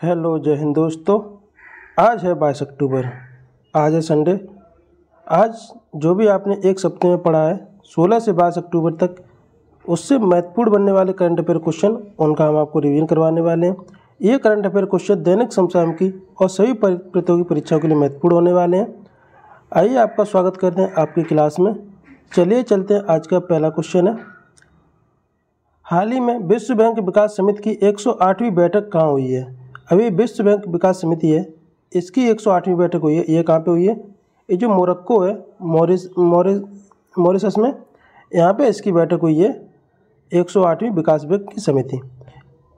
Hello जय हिंद दोस्तों। आज है 22 अक्टूबर। आज है संडे। आज जो भी आपने एक सप्ताह में पढ़ा है 16 से 22 अक्टूबर तक, उससे महत्वपूर्ण बनने वाले करंट अफेयर क्वेश्चन, उनका हम आपको रिवीजन करवाने वाले हैं। ये करंट अफेयर क्वेश्चन दैनिक समसामयिक की और सभी प्रतियोगी परीक्षाओं के लिए महत्वपूर्ण होने वाले हैं। आइए आपका स्वागत करते हैं आपकी क्लास में। चलिए चलते हैं। आज का पहला क्वेश्चन है, हाल ही में विश्व बैंक विकास समिति की 108वीं बैठक कहाँ हुई है? अभी विश्व बैंक विकास समिति है, इसकी 108वीं बैठक हुई है। ये कहाँ पे हुई है? ये जो मोरक्को है, मॉरिशस में, यहाँ पे इसकी बैठक हुई है 108वीं विकास बैंक की समिति।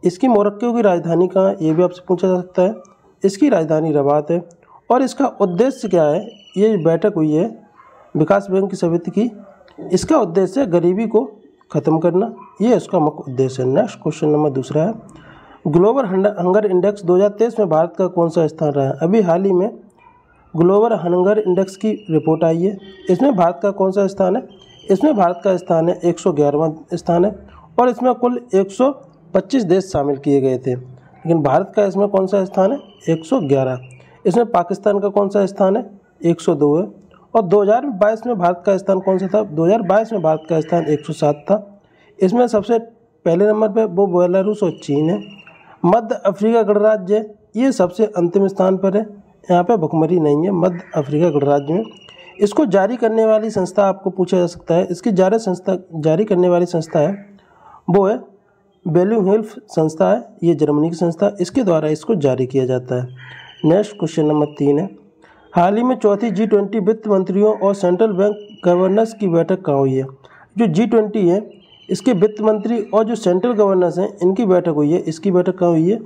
इसकी मोरक्को की राजधानी कहाँ है, ये भी आपसे पूछा जा सकता है। इसकी राजधानी रबात है। और इसका उद्देश्य क्या है? ये बैठक हुई है विकास बैंक की समिति की, इसका उद्देश्य है गरीबी को ख़त्म करना, ये इसका मुख्य उद्देश्य है। नेक्स्ट क्वेश्चन नंबर दूसरा है, ग्लोबल हंगर इंडेक्स 2023 में भारत का कौन सा स्थान रहा है? अभी हाल ही में ग्लोबल हंगर इंडेक्स की रिपोर्ट आई है, इसमें भारत का कौन सा स्थान है? इसमें भारत का स्थान है 111वां स्थान है। और इसमें कुल 125 देश शामिल किए गए थे, लेकिन भारत का इसमें कौन सा स्थान है? 111। इसमें पाकिस्तान का कौन सा स्थान है? 102 है। और 2022 में भारत का स्थान कौन सा था? 2022 में भारत का स्थान 107 था। इसमें सबसे पहले नंबर पे वो बेलारूस और चीन है। मध्य अफ्रीका गणराज्य ये सबसे अंतिम स्थान पर है, यहाँ पे भुखमरी नहीं है मध्य अफ्रीका गणराज्य में। इसको जारी करने वाली संस्था आपको पूछा जा सकता है, इसकी जारी करने वाली संस्था है वो है बेलुहिल्फ संस्था है, ये जर्मनी की संस्था, इसके द्वारा इसको जारी किया जाता है। नेक्स्ट क्वेश्चन नंबर 3 है, हाल ही में चौथी G20 वित्त मंत्रियों और सेंट्रल बैंक गवर्नर्स की बैठक कहाँ हुई है? जो G20 है इसके वित्त मंत्री और जो सेंट्रल गवर्नर्स हैं इनकी बैठक हुई है। इसकी बैठक कहाँ हुई है?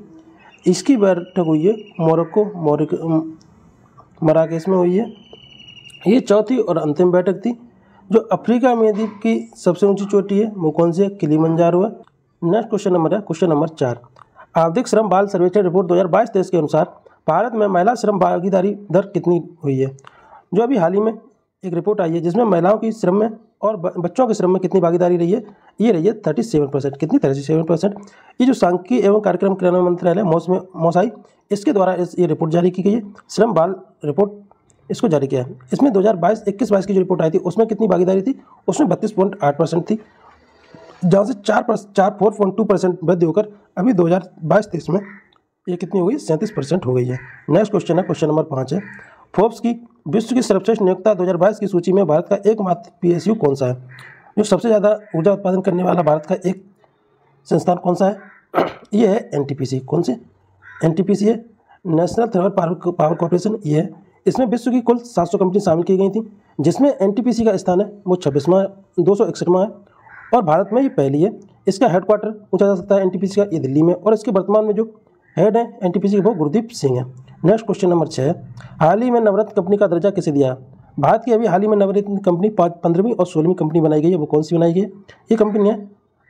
इसकी बैठक हुई है मराकेश में हुई है। ये चौथी और अंतिम बैठक थी। जो अफ्रीका महाद्वीप की सबसे ऊंची चोटी है वो कौन सी है? किलिमंजारो है। नेक्स्ट क्वेश्चन नंबर है क्वेश्चन नंबर 4, आवधिक श्रम बाल सर्वेक्षण रिपोर्ट 2022-23 के अनुसार भारत में महिला श्रम भागीदारी दर कितनी हुई है? जो अभी हाल ही में एक रिपोर्ट आई है जिसमें महिलाओं की श्रम में और बच्चों के श्रम में कितनी भागीदारी रही है? ये रही है 37%। कितनी? 37%। ये जो सांख्यिकी एवं कार्यक्रम क्रियान्वयन मंत्रालय मोसाई, इसके द्वारा ये रिपोर्ट जारी की गई है, श्रम बाल रिपोर्ट इसको जारी किया है। इसमें 2021-22 की जो रिपोर्ट आई थी उसमें कितनी भागीदारी थी? उसमें 32.8% थी, जहाँ से 4.2% वृद्धि होकर अभी 2022-23 में ये कितनी हो गई? 37% हो गई है। नेक्स्ट क्वेश्चन है क्वेश्चन नंबर 5 है, फोर्ब्स की विश्व की सर्वश्रेष्ठ नियोक्ता 2022 की सूची में भारत का एकमात्र PSU कौन सा है? जो सबसे ज़्यादा ऊर्जा उत्पादन करने वाला भारत का एक संस्थान कौन सा है? ये है NTPC। कौन से? NTPC है, नेशनल थर्मल पावर कॉर्पोरेशन। ये है। इसमें विश्व की कुल 700 कंपनी शामिल की गई थी, जिसमें NTPC का स्थान है वो 26वां 261वां है और भारत में ये पहली है। इसका हेडक्वार्टर पूछा जा सकता है NTPC का, ये दिल्ली में, और इसके वर्तमान में जो हेड है NTPC वो गुरदीप सिंह है। नेक्स्ट क्वेश्चन नंबर 6, हाल ही में नवरत्न कंपनी का दर्जा किसे दिया? भारत की अभी हाल ही में नवरत्न कंपनी 15वीं और 16वीं कंपनी बनाई गई है, वो कौन सी बनाई गई है? ये कंपनी है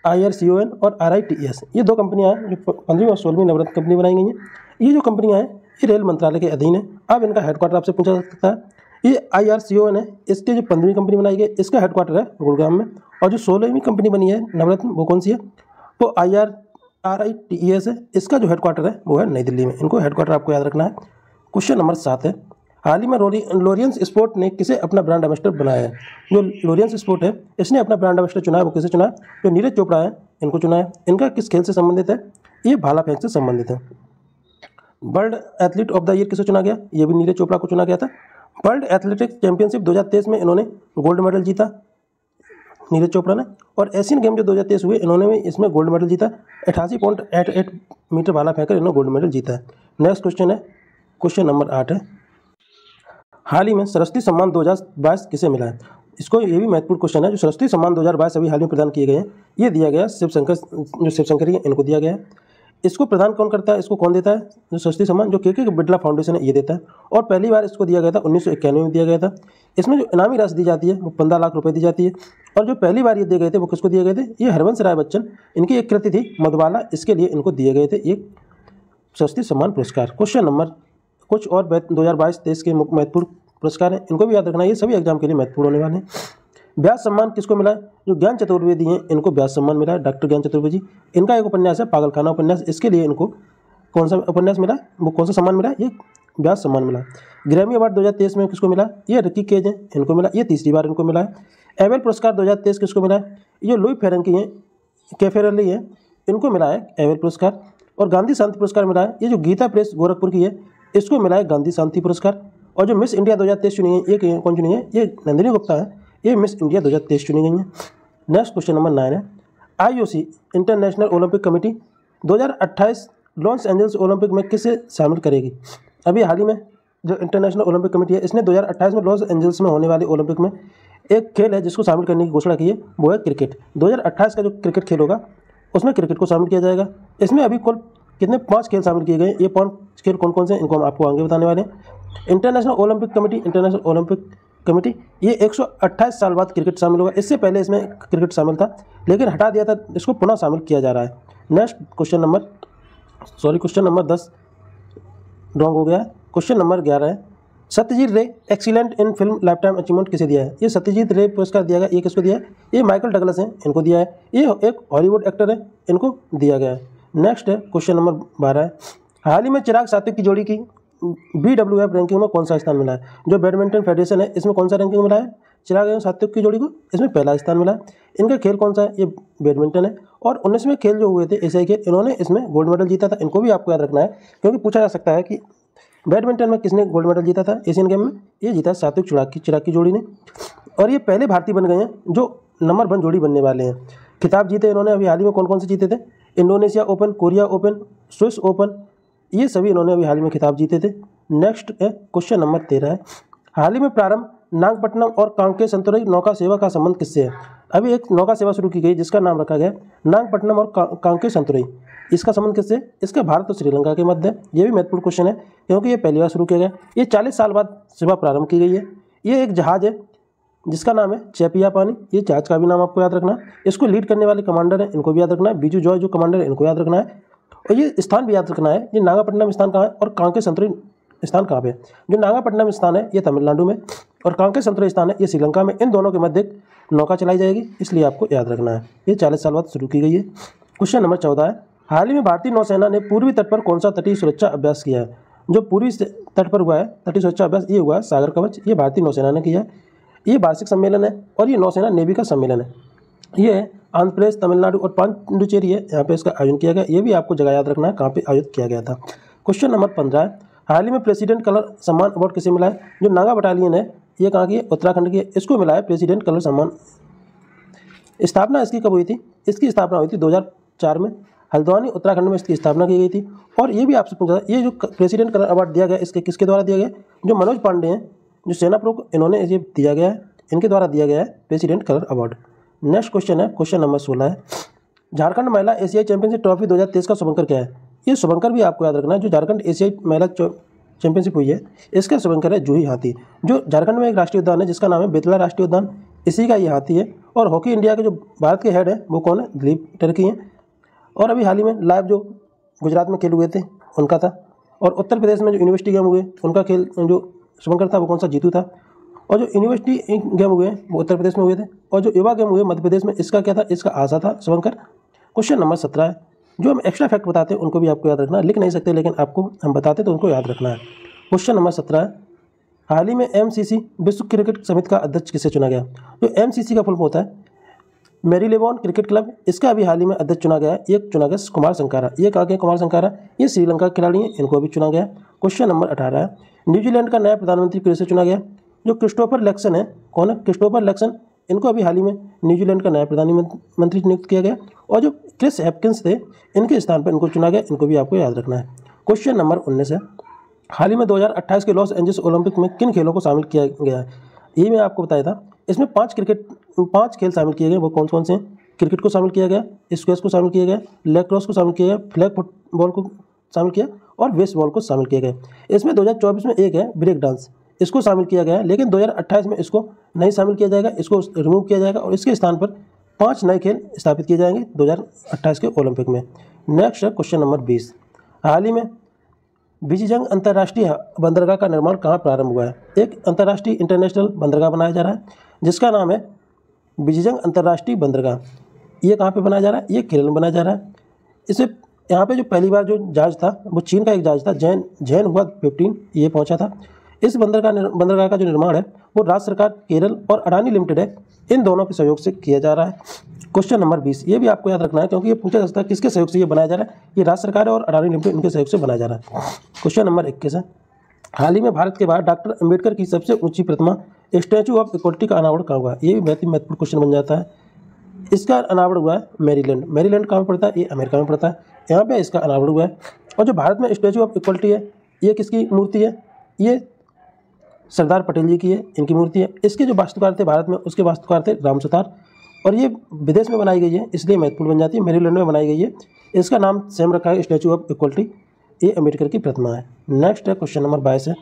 IRCON और RITES। ये दो कंपनियां हैं जो 15वीं और 16वीं नवरत्न कंपनी बनाई गई हैं। ये जो कंपनियां हैं ये रेल मंत्रालय के अधीन है। अब इनका हेडक्वार्टर आपसे पूछा जा सकता है। ये IRCON है, इसकी जो 15वीं कंपनी बनाई गई इसका हेडक्वार्टर है गुड़गांव में, और जो 16वीं कंपनी बनी है नवरत्न वो कौन सी है? वो RITES है, इसका जो हेडक्वार्टर है वो है नई दिल्ली में। इनको हेडक्वार्टर आपको याद रखना है। क्वेश्चन नंबर 7 है, हाल ही में लोरियंस स्पोर्ट ने किसे अपना ब्रांड एम्बेसडर बनाया है? जो लोरियंस स्पोर्ट है इसने अपना ब्रांड एम्बेसडर चुना है, वो किसे चुना है? जो नीरज चोपड़ा है इनको चुना है। इनका किस खेल से संबंधित है? ये भाला फेंक से संबंधित है। World athlete of the year किसे चुना गया? ये भी नीरज चोपड़ा को चुना गया था। वर्ल्ड एथलेटिक्स चैंपियनशिप 2023 में इन्होंने गोल्ड मेडल जीता, नीरज चोपड़ा ने। और एशियन गेम जो 2023 हुए इन्होंने भी इसमें गोल्ड मेडल जीता, 88.88 मीटर भाला फेंकर इन्होंने गोल्ड मेडल जीता है। नेक्स्ट क्वेश्चन है क्वेश्चन नंबर 8 है, हाल ही में सरस्वती सम्मान 2022 किसे मिला है? इसको ये भी महत्वपूर्ण क्वेश्चन है। जो सरस्वती सम्मान 2022 अभी हाल में प्रदान किए गए हैं, ये दिया गया शिवशंकरी है, इनको दिया गया है। इसको प्रदान कौन करता है? इसको कौन देता है? जो सरस्वती सम्मान जो के बिरला फाउंडेशन है ये देता है, और पहली बार इसको दिया गया था 1991 में दिया गया था। इसमें जो इनामी राशि दी जाती है वो 15 लाख रुपए दी जाती है। और जो पहली बार ये दिए गए थे वो किसको दिए गए थे? ये हरवंश राय बच्चन, इनकी एक कृति थी मधुबाला, इसके लिए इनको दिए गए थे ये सरस्वती सम्मान पुरस्कार। क्वेश्चन नंबर कुछ और 2022-23 के महत्वपूर्ण पुरस्कार हैं, इनको भी याद रखना है, ये सभी एग्जाम के लिए महत्वपूर्ण होने वाले हैं। व्यास सम्मान किसको मिला है? जो ज्ञान चतुर्वेदी हैं इनको व्यास सम्मान मिला है, डॉक्टर ज्ञान चतुर्वेदी। इनका एक उपन्यास है पागलखाना उपन्यास, इसके लिए इनको कौन सा उपन्यास मिला, वो कौन सा सम्मान मिला, ये व्यास सम्मान मिला। ग्रैमी अवार्ड 2023 में किसको मिला, ये रिकी केज हैं, इनको मिला, ये तीसरी बार इनको मिला है। एबेल पुरस्कार 2023 किसको मिला है, ये लुई फेरेंकी हैं, कैफेरली है, इनको मिला है एबेल पुरस्कार। और गांधी शांति पुरस्कार मिला है, ये जो गीता प्रेस गोरखपुर की है, इसको मिला है गांधी शांति पुरस्कार। और जो मिस इंडिया 2023 चुनी है, ये कौन चुनी है, ये नंदिनी गुप्ता है, ये मिस इंडिया 2023 चुनी गई है। नेक्स्ट क्वेश्चन नंबर 9 है, IOC international Olympic committee 2028 Los Angeles Olympic में किसे शामिल करेगी। अभी हाल ही में जो इंटरनेशनल ओलंपिक कमेटी है, इसने 2028 में लॉस एंजल्स में होने वाले ओलंपिक में एक खेल है जिसको शामिल करने की घोषणा की है, वो है क्रिकेट। 2028 का जो क्रिकेट खेल होगा उसमें क्रिकेट को शामिल किया जाएगा। इसमें अभी कुल कितने 5 खेल शामिल किए गए, ये 5 खेल कौन कौन से हैं इनको हम आपको आगे बताने वाले हैं। इंटरनेशनल ओलंपिक कमेटी ये 128 साल बाद क्रिकेट शामिल होगा। इससे पहले इसमें क्रिकेट शामिल था लेकिन हटा दिया था, इसको पुनः शामिल किया जा रहा है। नेक्स्ट क्वेश्चन नंबर 10 रॉन्ग हो गया है। क्वेश्चन नंबर 11 है, सत्यजीत रे एक्सीलेंट इन फिल्म लाइफ टाइम अचीवमेंट किसे दिया है। ये सत्यजीत रे पुरस्कार दिया गया, ये किसको दिया है, ये माइकल डगलस हैं, इनको दिया है, ये एक हॉलीवुड एक्टर है, इनको दिया गया है। नेक्स्ट है क्वेश्चन नंबर 12 है, हाल ही में चिराग सात्विक की जोड़ी की BWF रैंकिंग में कौन सा स्थान मिला है। जो बैडमिंटन फेडरेशन है इसमें कौन सा रैंकिंग मिला है, चिराग एवं सात्विक की जोड़ी को, इसमें पहला स्थान मिला है। इनका खेल कौन सा है, ये बैडमिंटन है। और 19वें खेल जो हुए थे एशियाई खेल, इन्होंने इसमें गोल्ड मेडल जीता था, इनको भी आपको याद रखना है क्योंकि पूछा जा सकता है कि बैडमिंटन में किसने गोल्ड मेडल जीता था एशियन गेम में, ये जीता सात्विक चिराग की जोड़ी ने। और ये पहले भारतीय बन गए हैं जो नंबर 1 जोड़ी बनने वाले हैं। खिताब जीते इन्होंने अभी हाल ही में कौन कौन से जीते थे, Indonesia open, Korea open, Swiss open, ये सभी इन्होंने अभी हाल ही में खिताब जीते थे। नेक्स्ट है क्वेश्चन नंबर 13 है, हाल ही में प्रारंभ नागपट्टनम और कांके संतुरई नौका सेवा का संबंध किससे है। अभी एक नौका सेवा शुरू की गई जिसका नाम रखा गया नागपट्टनम और कांके संतुरई, इसका संबंध किससे, इसका भारत और श्रीलंका के मध्य। ये भी महत्वपूर्ण क्वेश्चन है क्योंकि ये पहली बार शुरू किया गया, ये 40 साल बाद सेवा प्रारंभ की गई है। ये एक जहाज़ है जिसका नाम है चैपिया पानी, ये जहाज का भी नाम आपको याद रखना है। इसको लीड करने वाले कमांडर हैं, इनको भी याद रखना है, बीजू जॉय जो कमांडर है इनको याद रखना है। और ये स्थान भी याद रखना है, ये नागपट्टनम स्थान कहाँ है और कांके संतुरई स्थान कहाँ पे है। जो नागपट्टनम स्थान है ये तमिलनाडु में और कांके संतुरई स्थान है ये श्रीलंका में। इन दोनों के मध्य एक नौका चलाई जाएगी, इसलिए आपको याद रखना है। ये 40 साल बाद शुरू की गई है। क्वेश्चन नंबर 14 है, हाल ही में भारतीय नौसेना ने पूर्वी तट पर कौन सा तटीय सुरक्षा अभ्यास किया है। जो पूर्वी तट पर हुआ है तटीय सुरक्षा अभ्यास, ये हुआ है सागर कवच, ये भारतीय नौसेना ने किया है। ये वार्षिक सम्मेलन है और ये नौसेना नेवी का सम्मेलन है। ये आंध्र प्रदेश, तमिलनाडु और पांडिचेरी है, यहाँ पे इसका आयोजन किया गया। ये भी आपको जगह याद रखना है कहाँ पे आयोजित किया गया था। क्वेश्चन नंबर 15 है, हाल ही में प्रेसिडेंट कलर सम्मान अवार्ड किसे मिला है। जो नागा बटालियन है ये कहाँ की है, उत्तराखंड की है, इसको मिला है प्रेसिडेंट कलर सम्मान। स्थापना इसकी कब हुई थी, इसकी स्थापना हुई थी 2004 में, हल्द्वानी उत्तराखंड में इसकी स्थापना की गई थी। और ये भी आपसे पूछा, ये जो प्रेसिडेंट कलर अवार्ड दिया गया इसके किसके द्वारा दिया गया, जो मनोज पांडे हैं जो सेना प्रमुख, इन्होंने ये दिया गया है, इनके द्वारा दिया गया है president colour award. Next question है क्वेश्चन नंबर 16 है, झारखंड महिला एशियाई चैंपियनशिप ट्रॉफी 2023 का शुभंकर क्या है। ये शुभंकर भी आपको याद रखना है, जो झारखंड एशियाई महिला चैंपियनशिप हुई है इसका शुभंकर है जूही हाथी। जो झारखंड में एक राष्ट्रीय उद्यान है जिसका नाम है बेतला राष्ट्रीय उद्यान, इसी का ये हाथी है। और हॉकी इंडिया के जो भारत के हेड हैं वो कौन है, दिलीप टर्की हैं। और अभी हाल ही में लाइव जो गुजरात में खेल हुए थे उनका था। और उत्तर प्रदेश में जो यूनिवर्सिटी गेम हुए उनका खेल जो शुभंकर था वो कौन सा, जीतू था। और जो यूनिवर्सिटी गेम हुए वो उत्तर प्रदेश में हुए थे और जो युवा गेम हुए मध्य प्रदेश में, इसका क्या था, इसका आशा था शुभंकर। क्वेश्चन नंबर 17 है, जो हम एक्स्ट्रा फैक्ट बताते हैं उनको भी आपको याद रखना है, लिख नहीं सकते लेकिन आपको हम बताते तो उनको याद रखना है। क्वेश्चन नंबर 17 है, हाल ही में MCC विश्व क्रिकेट समिति का अध्यक्ष किसे चुना गया। जो MCC का फुल होता है मेरीलेबोन क्रिकेट क्लब, इसका अभी हाल ही में अध्यक्ष चुना गया है, ये चुना गया कुमार संकारा। ये कहाँ के कुमार संकारा, ये श्रीलंका के खिलाड़ी हैं, इनको अभी चुना गया। क्वेश्चन नंबर 18 है, न्यूजीलैंड का नया प्रधानमंत्री किसे चुना गया। जो क्रिस्टोफर लैक्सन है, कौन है, क्रिस्टोफर लैक्सन, इनको अभी हाल ही में न्यूजीलैंड का नया प्रधानमंत्री नियुक्त किया गया। और जो क्रिस हैपकिंस थे इनके स्थान पर इनको चुना गया, इनको भी आपको याद रखना है। क्वेश्चन नंबर 19 है, हाल ही में 2028 के लॉस एंजल्स ओलंपिक में किन खेलों को शामिल किया गया है। ये मैं आपको बताया था, इसमें 5 खेल शामिल किए गए, वो कौन कौन से हैं। क्रिकेट को शामिल किया गया, स्क्वैश को शामिल किया गया, लैक्रोस को शामिल किया गया, फ्लैग फुटबॉल को शामिल किया और बेसबॉल को शामिल किया गया। इसमें 2024 में एक है ब्रेक डांस, इसको शामिल किया गया है, लेकिन 2028 में इसको नहीं शामिल किया जाएगा, इसको रिमूव किया जाएगा और इसके स्थान पर 5 नए खेल स्थापित किए जाएंगे 2028 के ओलंपिक में। नेक्स्ट है क्वेश्चन नंबर 20, हाल ही में बीजीजंग अंतर्राष्ट्रीय बंदरगाह का निर्माण कहाँ प्रारंभ हुआ है। एक अंतर्राष्ट्रीय इंटरनेशनल बंदरगाह बनाया जा रहा है जिसका नाम है बीजीजंग अंतर्राष्ट्रीय बंदरगाह। ये कहाँ पे बनाया जा रहा है, ये केरल में बनाया जा रहा है। इसे यहाँ पे जो पहली बार जो जहाज था वो चीन का एक जहाज था, जैन हुआ 15 ये पहुँचा था। इस बंदरगाह का जो निर्माण है वो राज्य सरकार केरल और अडानी लिमिटेड है, इन दोनों के सहयोग से किया जा रहा है। क्वेश्चन नंबर 20, ये भी आपको याद रखना है क्योंकि ये पूछा जा सकता है किसके सहयोग से ये बनाया जा रहा है। ये राज्य सरकार और अडानी लिमिटेड इनके सहयोग से बनाया जा रहा है। क्वेश्चन नंबर 21 है, हाल ही में भारत के बाहर डॉक्टर अंबेडकर की सबसे ऊंची प्रतिमा स्टैचू ऑफ इक्वलिटी का अनावरण कहाँ हुआ है। ये भी महत्वपूर्ण क्वेश्चन बन जाता है। इसका अनावरण हुआ है मैरीलैंड कहाँ पर पड़ता है, ये अमेरिका में पड़ता है, यहाँ पे इसका अनावरण हुआ है। और जो भारत में स्टैचू ऑफ इक्वलिटी है ये किसकी मूर्ति है, ये सरदार पटेल जी की है, इनकी मूर्ति है। इसके जो वास्तुकार थे भारत में उसके वास्तुकार थे राम सुतार, और ये विदेश में बनाई गई है इसलिए महत्वपूर्ण बन जाती है, मैरीलैंड में बनाई गई है। इसका नाम सेम रखा है स्टैचू ऑफ इक्वलिटी, ये अम्बेडकर की प्रतिमा है। नेक्स्ट है क्वेश्चन नंबर 22 है,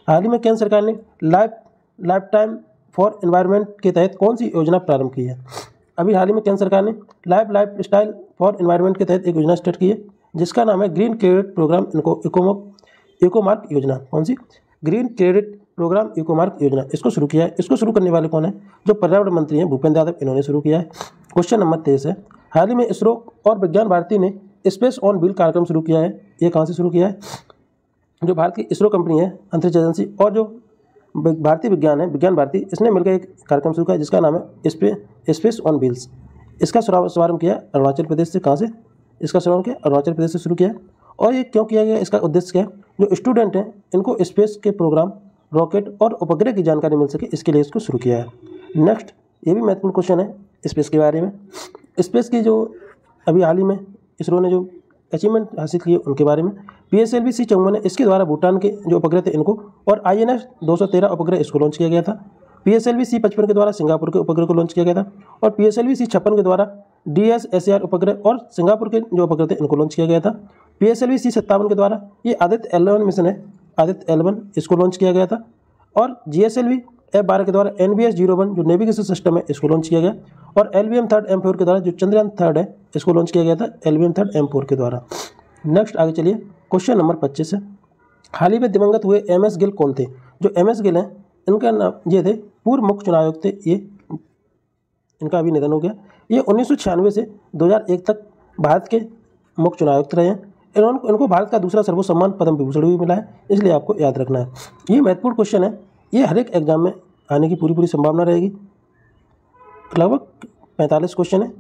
हाल ही में केंद्र सरकार ने लाइफ टाइम फॉर एनवायरनमेंट के तहत कौन सी योजना प्रारंभ की है। अभी हाल ही में केंद्र सरकार ने लाइफ स्टाइल फॉर एनवायरनमेंट के तहत एक योजना स्टार्ट की है जिसका नाम है ग्रीन क्रेडिट प्रोग्राम इकोमार्क योजना। कौन सी, ग्रीन क्रेडिट प्रोग्राम इकोमार्क योजना, इसको शुरू किया है। इसको शुरू करने वाले कौन है, जो पर्यावरण मंत्री हैं भूपेंद्र यादव, इन्होंने शुरू किया है। क्वेश्चन नंबर 23 है, हाल ही में इसरो और विज्ञान भारती ने स्पेस ऑन व्हील कार्यक्रम शुरू किया है। ये कहाँ से शुरू किया है, जो भारत की इसरो कंपनी है अंतरिक्ष एजेंसी और जो भारतीय विज्ञान भारती, इसने मिलकर एक कार्यक्रम शुरू किया जिसका नाम है स्पेस ऑन व्हील्स। इसका शुभारंभ किया अरुणाचल प्रदेश से। कहाँ से, इसका शुभारंभ किया अरुणाचल प्रदेश से शुरू किया। और ये क्यों किया गया, इसका उद्देश्य क्या है, जो स्टूडेंट हैं इनको स्पेस के प्रोग्राम, रॉकेट और उपग्रह की जानकारी मिल सके, इसके लिए इसको शुरू किया है। नेक्स्ट, ये भी महत्वपूर्ण क्वेश्चन है स्पेस के बारे में। स्पेस की जो अभी हाल ही में इसरो ने जो अचीवमेंट हासिल किए उनके बारे में। PSLV-C54 है, इसके द्वारा भूटान के जो उपग्रह थे इनको, और INS 213 उपग्रह इसको लॉन्च किया गया था। PSLV-C55 के द्वारा सिंगापुर के उपग्रह को लॉन्च किया गया था, और PSLV-C56 के द्वारा DSSAR उपग्रह और सिंगापुर के जो उपग्रह थे इनको लॉन्च किया गया था। PSLV-C57 के द्वारा ये आदित्य L1 मिशन है, आदित्य L1 इसको लॉन्च किया गया था। और GSLV-F12 के द्वारा NVS-01 जो नेविगेशन सिस्टम है इसको लॉन्च किया गया, और LVM-3 M4 के द्वारा जो चंद्रयान 3 है इसको लॉन्च किया गया था LVM-3 M4 के द्वारा। नेक्स्ट आगे चलिए, क्वेश्चन नंबर 25 है, हाल ही में दिवंगत हुए MS गिल कौन थे। जो MS गिल हैं इनका नाम ये थे, पूर्व मुख्य चुनाव आयुक्त थे, ये इनका अभी निधन हो गया। ये 1996 से 2001 तक भारत के मुख्य चुनाव आयुक्त रहे हैं। इनको भारत का दूसरा सर्वोच्च सम्मान पद्म विभूषण भी मिला है, इसलिए आपको याद रखना है। ये महत्वपूर्ण क्वेश्चन है, ये हर एक एग्जाम में आने की पूरी संभावना रहेगी। लगभग 45 क्वेश्चन है,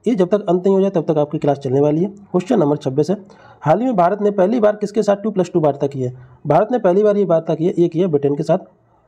ये जब तक अंत नहीं हो जाए तब तक आपकी क्लास चलने वाली है। क्वेश्चन नंबर 26 है, हाल ही में भारत ने पहली बार किसके साथ 2+2 वार्ता की है। भारत ने पहली बार ये वार्ता की है, ये की है ब्रिटेन के साथ।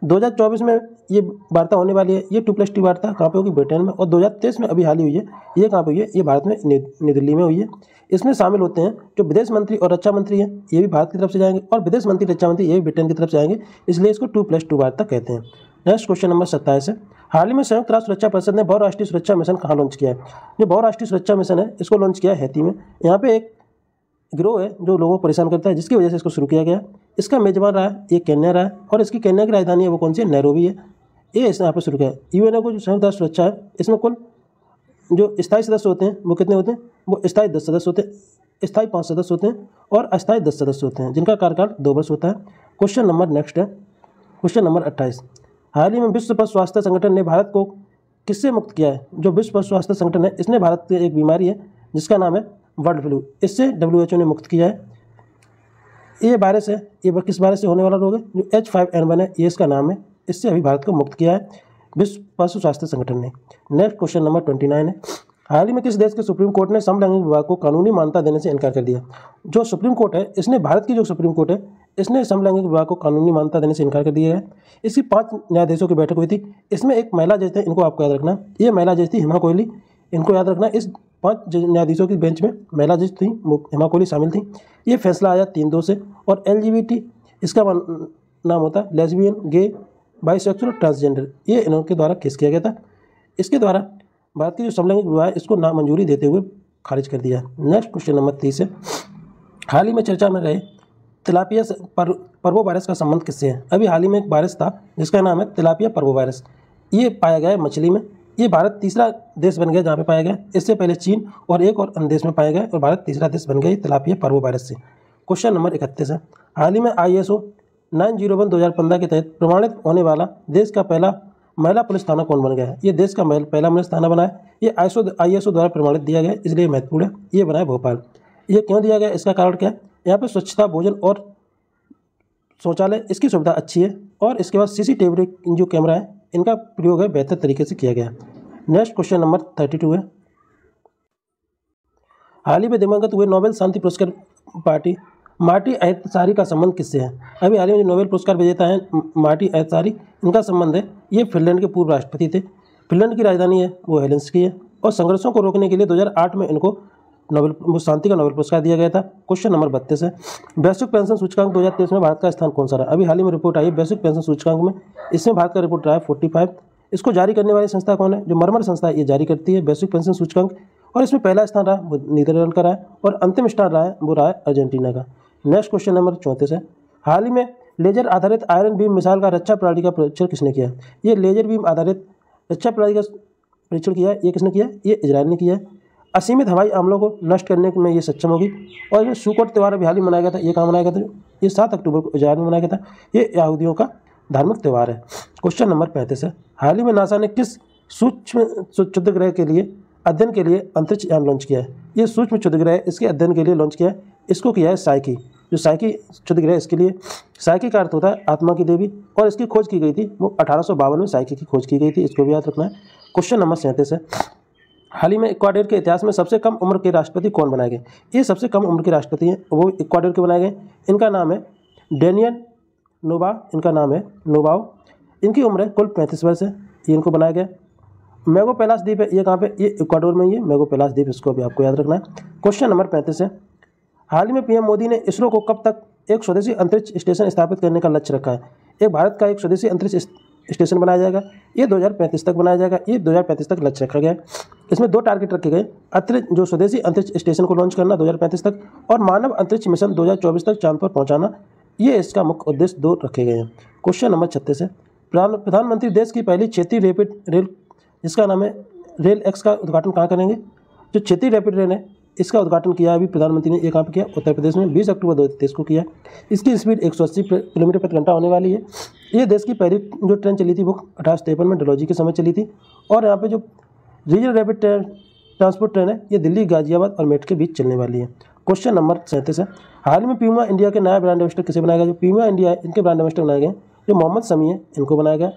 2024 में ये वार्ता होने वाली है, ये 2+2 वार्ता कहाँ पे होगी, ब्रिटेन में। और 2023 में अभी हाल ही हुई है, ये कहाँ पे हुई है, ये भारत में नई दिल्ली में हुई है। इसमें शामिल होते हैं जो विदेश मंत्री और रक्षा मंत्री हैं, ये भी भारत की तरफ से जाएंगे, और विदेश मंत्री रक्षा मंत्री ये भी ब्रिटेन की तरफ से आएंगे, इसलिए इसको 2+2 वार्ता कहते हैं। नेक्स्ट क्वेश्चन नंबर 27 है, हाल ही में संयुक्त राष्ट्र सुरक्षा परिषद ने बहुराष्ट्रीय सुरक्षा मिशन कहाँ लॉन्च किया है। जो बहुराष्ट्रीय सुरक्षा मिशन है इसको लॉन्च किया है हैती में। यहाँ पे एक गिरोह है जो लोगों को परेशान करता है, जिसकी वजह से इसको शुरू किया गया। इसका मेजबान रहा है ये केन्या रहा है, और इसकी केन्या की राजधानी है वो कौन सी है, नैरोबी है। ये इस यहाँ पर शुरू किया है। यूएनओ को जो संयुक्त राष्ट्र सुरक्षा है इसमें कुल जो स्थायी सदस्य होते हैं वो कितने होते हैं, वो स्थायी 10 सदस्य होते हैं, स्थायी 5 सदस्य होते हैं, और अस्थायी 10 सदस्य होते हैं, जिनका कार्यकाल 2 वर्ष होता है। क्वेश्चन नंबर नेक्स्ट है, क्वेश्चन नंबर 28, हाल ही में विश्व पशु स्वास्थ्य संगठन ने भारत को किससे मुक्त किया है। जो विश्व पशु स्वास्थ्य संगठन है इसने भारत की एक बीमारी है जिसका नाम है बर्ड फ्लू, इससे WHO ने मुक्त किया है। ये वायरस है, ये किस वायरस से होने वाला रोग है, जो H5N1 है, ये इसका नाम है। इससे अभी भारत को मुक्त किया है विश्व पशु स्वास्थ्य संगठन ने। नेक्स्ट क्वेश्चन नंबर 29 है, हाल ही में किस देश के सुप्रीम कोर्ट ने समलैंगिक विवाह को कानूनी मान्यता देने से इनकार कर दिया। जो सुप्रीम कोर्ट है इसने, भारत की जो सुप्रीम कोर्ट है इसने समलैंगिक विवाह को कानूनी मान्यता देने से इनकार कर दिया है। इसकी 5 न्यायाधीशों की बैठक हुई थी, इसमें एक महिला जज थे, इनको आपको याद रखना। ये महिला जज थी हिमा कोहली, इनको याद रखना। इस 5 न्यायाधीशों की बेंच में महिला जज थी, हिमा कोहली शामिल थी। ये फैसला आया 3-2 से। और LGBT इसका नाम होता है लेस्बियन, गे, बाइसेक्सुअल, ट्रांसजेंडर, ये इनके द्वारा केस किया गया था। इसके द्वारा भारत की जो समलैंगिक विवाह है इसको नामंजूरी देते हुए खारिज कर दिया। नेक्स्ट क्वेश्चन नंबर 30 है, हाल ही में चर्चा में रहे तिलापिया पर्वोवायरस का संबंध किससे है। अभी हाल ही में एक वायरस था जिसका नाम है तिलापिया पर्वोवायरस, ये पाया गया है मछली में। ये भारत तीसरा देश बन गया जहाँ पे पाया गया। इससे पहले चीन और एक और अन्य देश में पाया गया, और भारत तीसरा देश बन गया तिलापिया पर्वोवायरस से। क्वेश्चन नंबर 31 है, हाल ही में ISO 901/2015 के तहत प्रमाणित होने वाला देश का पहला महिला पुलिस थाना कौन बन गया है। ये देश का पहला पुलिस थाना बना है, ये ISO द्वारा प्रमाणित दिया गया है, इसलिए महत्वपूर्ण है। ये बना है भोपाल। ये क्यों दिया गया, इसका कारण क्या है? यहाँ पे स्वच्छता, भोजन और शौचालय इसकी सुविधा अच्छी है, और इसके बाद CCTV जो कैमरा है इनका प्रयोग है बेहतर तरीके से किया गया। नेक्स्ट क्वेश्चन नंबर 32 है। हाल ही में दिवंगत हुए नोबेल शांति पुरस्कार पार्टी मार्टी अहसारी का संबंध किससे है? अभी हाल ही में जो नोबेल पुरस्कार विजेता हैं मार्टी अहसारी, इनका संबंध है, ये फिनलैंड के पूर्व राष्ट्रपति थे। फिनलैंड की राजधानी है वो हेलसिंकी है, और संघर्षों को रोकने के लिए 2008 में इनको नोबेल शांति का नोबेल पुरस्कार दिया गया था। क्वेश्चन नंबर 32 है। वैश्विक पेंशन सूचकांक 2023 में भारत का स्थान कौन सा रहा? अभी हाल ही में रिपोर्ट आई है वैश्विक पेंशन सूचकांक में, इसमें भारत का रिपोर्ट रहा है 45। इसको जारी करने वाली संस्था कौन है? जो मर्मर संस्था ये जारी करती है वैश्विक पेंशन सूचकांक, और इसमें पहला स्थान रहा वो नीदरलैंड का रहा है, और अंतिम स्थान रहा है वो रहा है अर्जेंटीना का। नेक्स्ट क्वेश्चन नंबर 34 है। हाल ही में लेजर आधारित आयरन बीम मिसाइल का रक्षा प्रणाली का परीक्षण किसने किया? ये लेजर बीम आधारित रक्षा प्रणाली का परीक्षण किया है, ये किसने किया? ये इजराइल ने किया है। असीमित हवाई हमलों को नष्ट करने में ये सक्षम होगी। और ये सुकोट त्यौहार अभी हाल ही मनाया गया था, ये कहाँ मनाया गया था? ये 7 अक्टूबर को इजराइल में मनाया गया था। ये यहूदियों का धार्मिक त्यौहार है। क्वेश्चन नंबर 35 है। हाल ही में नासा ने किस सूक्ष्म क्षुद्रग्रह के लिए अध्ययन के लिए अंतरिक्ष यान लॉन्च किया है? ये सूक्ष्म क्षुद्रग्रह इसके अध्ययन के लिए लॉन्च किया है, इसको किया है साइकी। जो साइकी क्षुद्रग्रह इसके लिए, साइकी का अर्थ होता है आत्मा की देवी, और इसकी खोज की गई थी वो 1852 में साइकी की खोज की गई थी, इसको भी याद रखना है। क्वेश्चन नंबर 37 है। हाल ही में इक्वाडोर के इतिहास में सबसे कम उम्र के राष्ट्रपति कौन बनाए गए? ये सबसे कम उम्र के राष्ट्रपति हैं वो इक्वाडोर के बनाए गए। इनका नाम है डेनियल नोबा, इनका नाम है नोबाओ। इनकी उम्र है कुल 35 वर्ष है। ये इनको बनाया गया। मैगो पैलास द्वीप है, ये कहाँ पे? ये इक्वाडोर में, ये मैगो पैलास द्वीप, इसको भी आपको याद रखना है। क्वेश्चन नंबर 35 है। हाल ही में PM मोदी ने इसरो को कब तक एक स्वदेशी अंतरिक्ष स्टेशन स्थापित करने का लक्ष्य रखा है? एक भारत का एक स्वदेशी अंतरिक्ष स्टेशन बनाया जाएगा, ये 2035 तक बनाया जाएगा, ये 2035 तक लक्ष्य रखा गया है। इसमें 2 टारगेट रखे गए, अतिरिक्त जो स्वदेशी अंतरिक्ष स्टेशन को लॉन्च करना 2035 तक, और मानव अंतरिक्ष मिशन 2024 तक चांद पर पहुंचाना, ये इसका मुख्य उद्देश्य 2 रखे गए हैं। क्वेश्चन नंबर 36 है। प्रधानमंत्री देश की पहली क्षेत्रीय रैपिड रेल, जिसका नाम है रेल एक्स, का उद्घाटन कहाँ करेंगे? जो क्षेत्रीय रैपिड रेल है इसका उद्घाटन किया अभी प्रधानमंत्री ने, ये कहाँ पर किया? उत्तर प्रदेश में 20 अक्टूबर 2023 को किया। इसकी स्पीड 180 किलोमीटर प्रति घंटा होने वाली है। ये देश की पहली जो ट्रेन चली थी वो 1853 में डलहौजी के समय चली थी। और यहाँ पे जो रीजनल रैपिड ट्रांसपोर्ट ट्रेन है ये दिल्ली, गाजियाबाद और मेरठ के बीच चलने वाली है। क्वेश्चन नंबर 37 है। हाल ही में प्यूमा इंडिया के नया ब्रांड एम्बेसडर किसे बनाया गया? जो प्यूमा इंडिया है इनके ब्रांड एम्बेसडर बनाए गए जो मोहम्मद शमी है, इनको बनाया गया।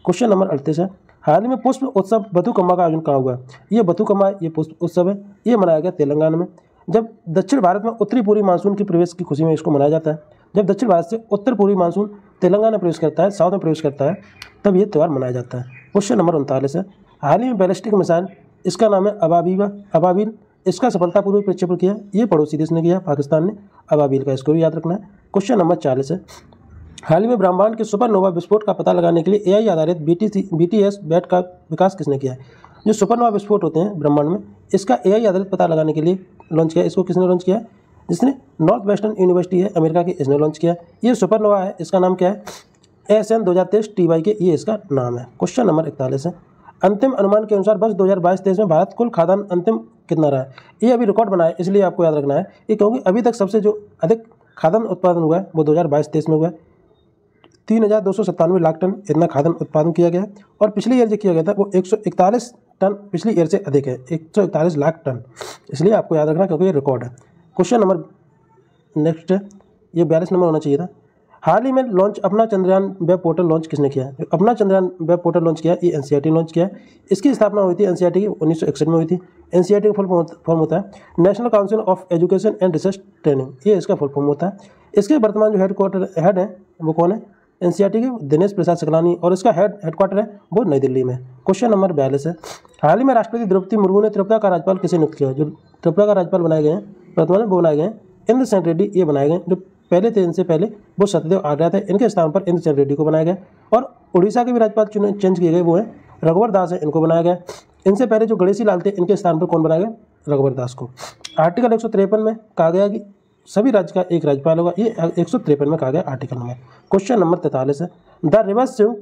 क्वेश्चन नंबर 38 है। हाल ही में पुष्प उत्सव बथुकम्मा का आयोजन कहाँ हुआ? ये बथुकम्मा ये पुष्प उत्सव है, ये मनाया गया तेलंगाना में। जब दक्षिण भारत में उत्तरी पूर्वी मानसून की प्रवेश की खुशी में इसको मनाया जाता है। जब दक्षिण भारत से उत्तर पूर्वी मानसून तेलंगाना में प्रवेश करता है, साउथ में प्रवेश करता है, तब ये त्यौहार मनाया जाता है। क्वेश्चन नंबर 39 है। हाल ही में बैलिस्टिक मिसाइल, इसका नाम है अबाबील, इसका सफलतापूर्वक प्रक्षेपण किया, ये पड़ोसी देश ने किया, पाकिस्तान ने, अबाबील का, इसको भी याद रखना है। क्वेश्चन नंबर 40 है। हाल ही में ब्रह्मांड के सुपरनोवा विस्फोट का पता लगाने के लिए AI आधारित BTS बैट का विकास किसने किया है? जो सुपरनोवा विस्फोट होते हैं ब्रह्मांड में, इसका AI आधारित पता लगाने के लिए लॉन्च किया। इसको किसने लॉन्च किया? जिसने नॉर्थ वेस्टर्न यूनिवर्सिटी है अमेरिका की, इसने लॉन्च किया। ये सुपरनोवा है, इसका नाम क्या है? ASN 2023 TY ये इसका नाम है। क्वेश्चन नंबर 41 है। अंतिम अनुमान के अनुसार वर्ष 2022-23 में भारत कुल खाद्यान्न अंतिम कितना रहा है? ये अभी रिकॉर्ड बना है, इसलिए आपको याद रखना है ये, क्योंकि अभी तक सबसे जो अधिक खाद्यान्न उत्पादन हुआ है वो 2022-23 में हुआ है। 3,297 लाख टन इतना खाद्यान्न उत्पादन किया गया। और पिछले ईयर जो किया गया था वो 141 टन पिछले ईयर से अधिक है, 141 लाख टन, इसलिए आपको याद रखना क्योंकि ये रिकॉर्ड है। क्वेश्चन नंबर नेक्स्ट है, ये 42 नंबर होना चाहिए था। हाल ही में लॉन्च अपना चंद्रयान वेब पोर्टल लॉन्च किसने किया है? अपना चंद्रयान वेब पोर्टल लॉन्च किया ये NCERT लॉन्च किया। इसकी स्थापना हुई थी NCERT की 1961 में हुई थी। NCERT का फुल फॉर्म होता है national council of education and research training, ये इसका फुल फॉर्म होता है। इसके वर्तमान जो हेड है वो कौन है? NCERT के दिनेश प्रसाद सकलानी, और इसका हेडक्वार्टर है वो नई दिल्ली में। क्वेश्चन नंबर 42 है। हाल ही में राष्ट्रपति द्रौपदी मुर्मू ने त्रिपुरा का राज्यपाल किसे नियुक्त किया? जो त्रिपुरा का राज्यपाल बनाए गए हैं वर्तमान में वो बनाए गए हैं इंद्र सेन रेड्डी, ये बनाए गए। जो पहले थे इनसे पहले वो सत्यदेव आर्या थे, इनके स्थान पर इंद्र सेन रेड्डी को बनाया गया। और उड़ीसा के भी राज्यपाल चेंज किए गए, वो हैं रघुवर दास है, इनको बनाया गया। इनसे पहले जो गणेशी लाल थे इनके स्थान पर कौन बनाया गया? रघुवर दास को। आर्टिकल 153 में कहा गया कि सभी राज्य का एक राज्यपाल होगा, ये 153 में कहा गया आर्टिकल में। क्वेश्चन नंबर 43 है। The reverse swing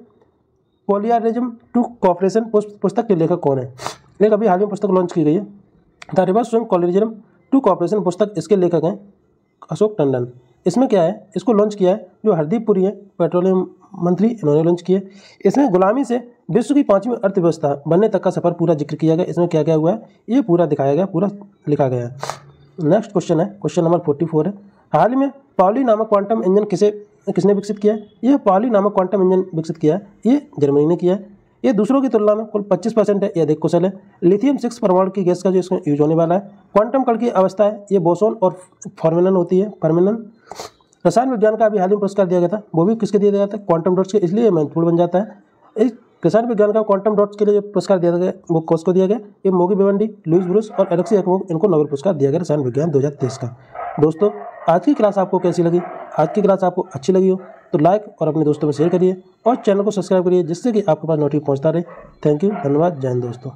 polarism to cooperation पुस्तक के लेखक कौन है? एक अभी हाल में पुस्तक लॉन्च की गई है, the reverse swing polarism to cooperation पुस्तक, इसके लेखक हैं अशोक टंडन। इसमें क्या है, इसको लॉन्च किया है जो हरदीप पुरी है पेट्रोलियम मंत्री, इन्होंने लॉन्च किया। इसमें गुलामी से विश्व की 5वीं अर्थव्यवस्था बनने तक का सफर पूरा जिक्र किया गया। इसमें क्या क्या हुआ है ये पूरा दिखाया गया, पूरा लिखा गया है। नेक्स्ट क्वेश्चन है, क्वेश्चन नंबर 44 है। हाल ही में पाउली नामक क्वांटम इंजन किसने विकसित किया है? यह पाउली नामक क्वांटम इंजन विकसित किया है, ये जर्मनी ने किया है। ये दूसरों की तुलना में कुल 25% है, ये अधिक कुशल है। लिथियम 6 परमाणु की गैस का जो इसमें यूज होने वाला है। क्वांटम कण की अवस्था है, ये बोसोन और फर्मिनन होती है, फर्मिनन। रसायन विज्ञान का अभी हाल ही में पुरस्कार दिया गया था, वो भी किसके दिया गया था? क्वांटम डॉट्स के, इसलिए महत्वपूर्ण बन जाता है। इस रसायन विज्ञान का क्वांटम डॉट्स के लिए जो पुरस्कार दिया गया वो किसको दिया गया? ये मोगी बेवंडी, लुईस ब्रूस और एलेक्सी एकमोग, इनको नोबेल पुरस्कार दिया गया रसायन विज्ञान 2023 का। दोस्तों, आज की क्लास आपको कैसी लगी? आज की क्लास आपको अच्छी लगी हो तो लाइक और अपने दोस्तों में शेयर करिए और चैनल को सब्सक्राइब करिए, जिससे कि आपके पास नोटिफिकेशन पहुंचता रहे। थैंक यू, धन्यवाद, जय हिंद दोस्तों।